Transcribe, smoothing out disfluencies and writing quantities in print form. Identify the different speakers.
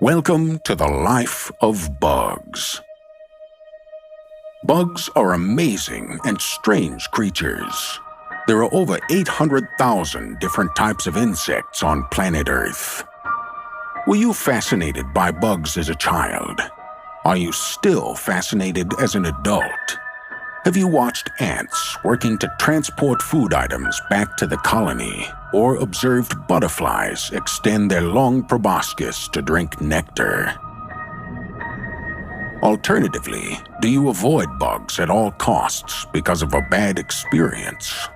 Speaker 1: Welcome to the life of bugs. Bugs are amazing and strange creatures. There are over 800,000 different types of insects on planet Earth. Were you fascinated by bugs as a child? Are you still fascinated as an adult? Have you watched ants working to transport food items back to the colony, or observed butterflies extend their long proboscis to drink nectar? Alternatively, do you avoid bugs at all costs because of a bad experience